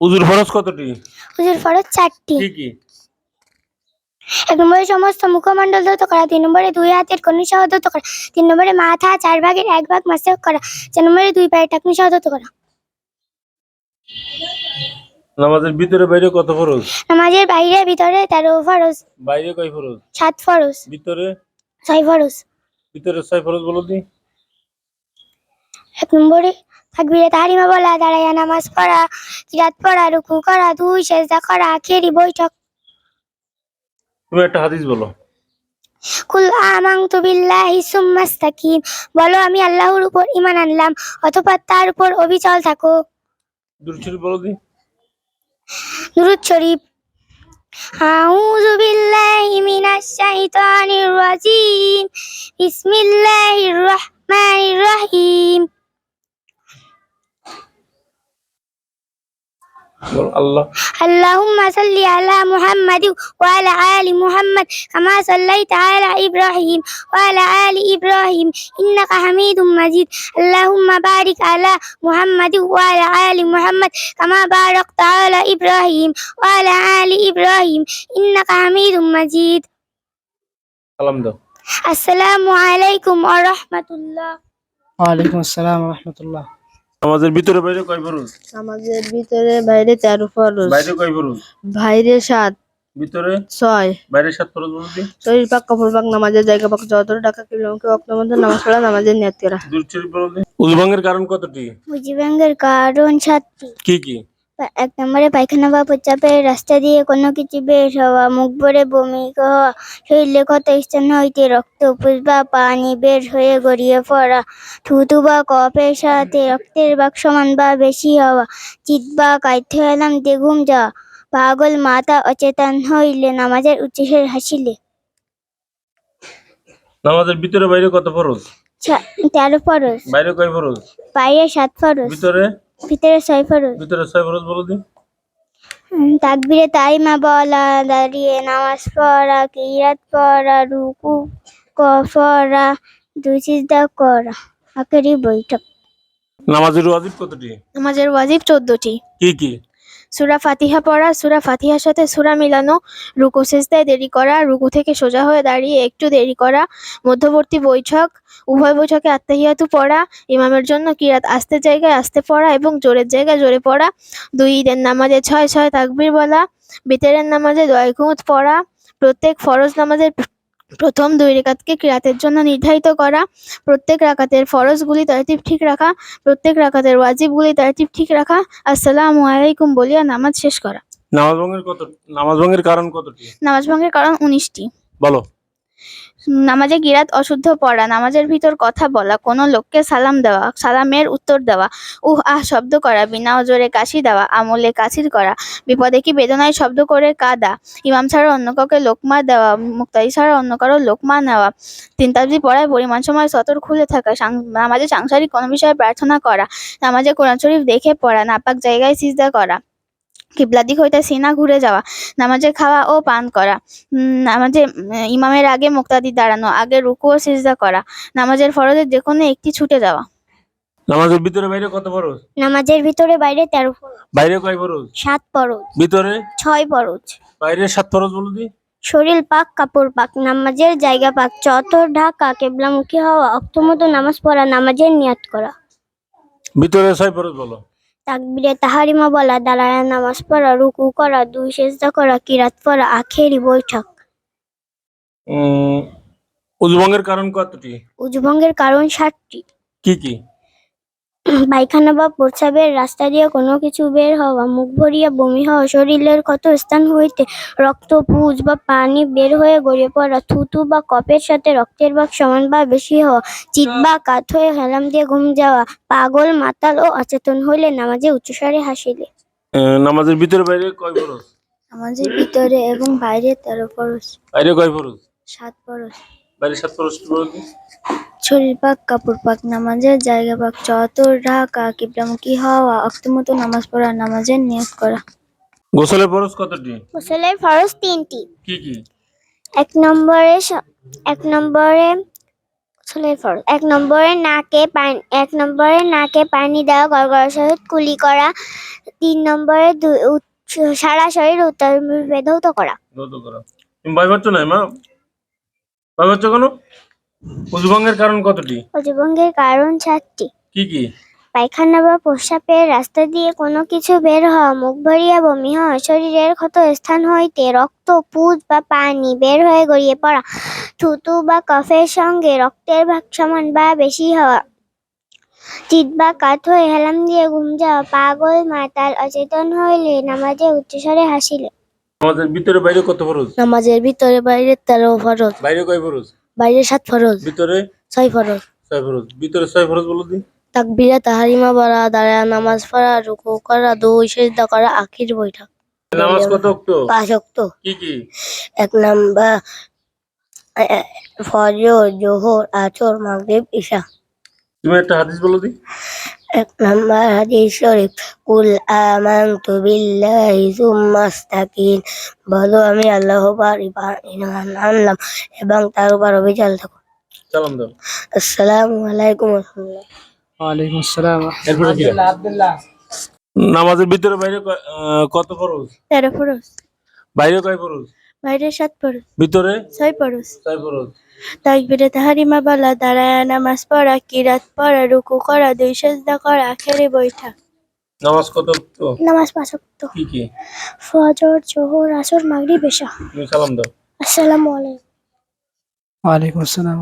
উযুর ফরজ কতটি? উযুর ফরজ 4টি। কি কি? 1 নম্বরে সমস্ত মুখমণ্ডল ধৌত করা, 2 নম্বরে 2 হাতের কনুই সহ ধৌত করা, 3 নম্বরে মাথা 4 ভাগের 1 ভাগ মাসহ করা, 4 নম্বরে 2 পায়ের টাকনি সহ ধৌত করা। নামাজের ভিতরে বাইরে কত ফরজ? নামাজের বাইরে ভিতরে 13 ফরজ। বাইরে কয় ফরজ? 7 ফরজ। ভিতরে 6 ফরজ। ভিতরে 6 ফরজ বলো দি। 1 নম্বরে তাকবীরে তাহরিমা বলা, দাঁড়াইয়া নামাজ পড়া, কিরাত পড়া, রুকু করা, 2 সেজদা করা, আখেরি বৈঠক। তুমি একটা হাদিস বলো। কুল আমানতু বিল্লাহি সুম্মাস্তাকিম, বলো আমি আল্লাহর উপর ঈমান আনলাম, অতঃপর তার উপর অবিচল থাকো। দুরূদ শরীফ বলো দি। দুরূদ শরীফ। আউযু বিল্লাহি মিনাশ শাইতানির রাজিম, বিসমিল্লাহির রহমানির রহিম। বলো আল্লাহ। আল্লাহুম্মা সাল্লি আলা মুহাম্মাদ ওয়া আলা আলি মুহাম্মাদ কামা সাল্লাইতা আলা ইব্রাহিম ওয়া আলা আলি ইব্রাহিম ইন্নাকা হামিদুম মাজিদ। আল্লাহুম্মা বারিক আলা মুহাম্মাদ ওয়া আলা আলি মুহাম্মাদ কামা বারাকতা আলা ইব্রাহিম ওয়া আলা আলি ইব্রাহিম ইন্নাকা হামিদুম মাজিদ। সালাম দাও। আসসালামু আলাইকুম ওয়া রাহমাতুল্লাহ। ওয়া আলাইকুম আসসালাম ওয়া রাহমাতুল্লাহ। নামাজের ভিতরে বাইরে কয় ফরজ? নামাজের ভিতরে বাইরে 13 ফরজ। বাইরে কয় ফরজ? বাইরে 7, ভিতরে 6। বাইরে 7 ফরজ বলো দি। শরীর পাক, কাপড় পাক, নামাজের জায়গা পাক, যতটা টাকা কিলোকে ওয়াক্তের মধ্যে নামাজ পড়া, নামাজের নিয়ত করা। দুরূদ শরীফ বলো দি। উযু ভঙ্গের কারণ কতটি? উযু ভঙ্গের কারণ 7টি। কি কি? 1 নম্বরে পায়খানা বা প্রস্রাবের রাস্তা দিয়ে কোনো কিছু বের হওয়া, মুখ ভরে বমি হওয়া, শরীরে ক্ষত স্থান হইতে রক্ত, পুষ বা পানি বের হয়ে গড়িয়ে পড়া, থুতু বা কফের সাথে রক্তের ভাগ সমান বা বেশি হওয়া, চিৎ বা কাইতে এলাম দিয়ে ঘুম যাওয়া, পাগল মাথা অচেতন হইলে, নামাজের উচ্চস্বরে হাসিলে। নামাজের ভিতরে বাইরে কত ফরজ? 13 ফরজ। বাইরে কয় ফরজ? বাইরে 7 ফরজ। ভিতরে 6 ফরজ। ভিতরে 6 ফরজ বলো দি। তাকবীরে তাহরিমা বলা, দাঁড়িয়ে নামাজ পড়া, কিরাত পড়া, রুকু করা, 2 সিজদা করা, আখেরি বৈঠক। নামাজের ওয়াজিব কতটি? নামাজের ওয়াজিব 14টি। কি কি? সূরা ফাতিহা পড়া, সূরা ফাতিহার সাথে সূরা মিলানো, রুকু সিজদায় দেরি করা, রুকু থেকে সোজা হয়ে দাঁড়িয়ে একটু দেরি করা, মধ্যবর্তী বৈঠক, উভয় বৈঠকে আত্তাহিয়াতু পড়া, ইমামের জন্য কিরাত আস্তের জায়গায় আস্তে পড়া এবং জোরের জায়গায় জোরে পড়া, 2 ঈদের নামাজে 6 তাকবীর বলা, বিতরের নামাজে 2 কুনুত পড়া, প্রত্যেক ফরজ নামাজের প্রথম 2 রাকাতকে কিরাতের জন্য নির্ধারিত করা, প্রত্যেক রাকাতের ফরজগুলি তারতিব ঠিক রাখা, প্রত্যেক রাকাতের ওয়াজিবগুলি তারতিব ঠিক রাখা, আসসালামু আলাইকুম বলিয়া নামাজ শেষ করা। নামাজ ভঙ্গের কারণ কতটি? নামাজ ভঙ্গের কারণ 19টি। বলো। নামাজে কিরাত অশুদ্ধ পড়া, নামাজের ভিতর কথা বলা, কোনো লোককে সালাম দেওয়া, সালামের উত্তর দেওয়া, আহ শব্দ করা, বিনা ওজরে কাশি দেওয়া, আমলে কাছির করা, বিপদে কি বেদনায় শব্দ করে কাঁদা, ইমাম ছাড়া অন্য কাউকে লোকমা দেওয়া, মুক্তাদি ছাড়া অন্য কারো লোকমা নেওয়া, 3 তাসবিহ পড়ায় পরিমাণ সময় সতর খুলে থাকা, নামাজে সাংসারিক কোনো বিষয়ে প্রার্থনা করা, নামাজে কোরআন শরীফ দেখে পড়া, নাপাক জায়গায় সিজদা করা, কিবলা দিক হইতে সিনা ঘুরে যাওয়া, নামাজে খাওয়া ও পান করা, নামাজে ইমামের আগে মুক্তাদি দাঁড়ানো, আগে রুকু ও সিজদা করা, নামাজের ফরজের যে কোনো একটি ছুটে যাওয়া। নামাজের ভিতরে বাইরে কত ফরজ? নামাজের ভিতরে বাইরে 13 ফরজ। বাইরে কয় ফরজ? 7 ফরজ। ভিতরে 6 ফরজ। বাইরে 7 ফরজ বলো দি। শরীর পাক, কাপড় পাক, নামাজের জায়গা পাক, চত্বর ঢাকা, কিবলামুখী হওয়া, অক্তমতো নামাজ পড়া, নামাজের নিয়ত করা। ভিতরে 6 ফরজ বলো। তাকবীরে তাহরিমা বলা, দাঁড়ায়া নামাজ পড়া, রুকু করা, 2 সিজদা করা, কিরাত পড়া, আখেরি বৈঠক। উযু ভঙ্গের কারণ কতটি? উযু ভঙ্গের কারণ 7টি। কি কি? পায়খানা বা প্রস্রাবের রাস্তা দিয়ে কোনো কিছু বের হওয়া, মুখ ভরিয়া বমি হওয়া, শরীরের ক্ষত স্থান হইতে রক্ত, পুষ বা পানি বের হয়ে গড়িয়ে পড়া, থুতু বা কফের সাথে রক্তের ভাগ সমান বা বেশি হওয়া, চিৎ বা কাত হয়ে হেলাম দিয়ে ঘুম যাওয়া, পাগল মাতাল ও অচেতন হইলে, নামাজে উচ্চস্বরে হাসিলে। নামাজের ভিতরে বাইরে কয় ফরজ? নামাজের ভিতরে এবং বাইরে 13 ফরজ। বাইরে কয় ফরজ? 7 ফরজ। বাইরে 7 ফরজ বলো দি। শরীর পাক, কাপড় পাক, নামাজের জায়গা পাক, চত্বর ঢাকা, কিবলামুখী হওয়া, অক্তমতো নামাজ পড়া, নামাজের নিয়ত করা। গোসলের ফরজ কতটি? গোসলের ফরজ 3টি। কি কি? 1 নম্বরে গোসলের ফরজ 1 নম্বরে নাকে পানি দেওয়া, গড়গড়ার সহিত কুলি করা। 3 নম্বরে সারা শরীর উত্তর ধৌত করা। দ্রুত করা। তুমি ভয় পাচ্ছ না মা? ভয় পাচ্ছ কেন? উজুভঙ্গের কারণ কতটি? অজুভঙ্গের কারণ 7টি। কি কি? পায়খানা বা প্রস্রাবের রাস্তা দিয়ে কোনো কিছু বের হওয়া, মুখ ভরিয়া বমি হওয়া, শরীরের ক্ষত স্থান হইতে রক্ত, পুজ বা পানি বের হয়ে গড়িয়ে পড়া, থুতু বা কফের সঙ্গে রক্তের ভাগ সমান বা বেশি হওয়া, চিত বা কাত হয়ে হেলাম দিয়ে ঘুম যাওয়া, পাগল মাতাল অচেতন হইলে, নামাজে উচ্চস্বরে হাসিলে। আমাদের ভিতরে বাইরে কত ফরজ? নামাজের ভিতরে বাইরে 13 ফরজ, বাইরে কয় ফরজ? বাইরে 7 ফরজ, ভিতরে 6 ফরজ। 6 ফরজ। ভিতরে 6 ফরজ বলো দি। তাকবীরে তাহারিমা পড়া, দাঁড়ায় নামাজ পড়া, রুকু করা, দুই সিজদা করা, আখির বৈঠক। নামাজ কত ওয়াক্ত? 5 ওয়াক্ত। কি কি? 1 নাম্বার ফজর, জোহর, আসর, মাগরিব, ইশা। তুমি একটা হাদিস বলো দি। 1 নাম্বার হাদিস শরীফ, কুল আমানতু বিল্লাহি সুম্মা ইস্তাকিম, বলো আমি আল্লাহ পার ঈমান আনলাম এবং তার উপর অবিচল থাকো। সালাম দাও। আসসালামু আলাইকুম ওয়া রাহমাতুল্লাহ। ওয়ালাইকুম আসসালাম। এরপরে কি? নামাজের ভিতরে বাইরে কত ফরজ? 13 ফরজ, বাইরে কয় ফরজ? বাইরে 7 ফরজ, ভিতরে 6 ফরজ। 6 ফরজ। তাকবীরে তাহারিমা বলা, দাঁড়ায় নামাজ পড়া, কিরাত পড়া, রুকু করা, দুই সিজদা করা, আখেরি বৈঠক। নামাজ কত ওয়াক্ত? নামাজ 5 ওয়াক্ত। কি কি? ফজর, জোহর, আসর, মাগরিব, ইশা। তুমি সালাম দাও। আসসালামু আলাইকুম। ওয়ালাইকুম আসসালাম।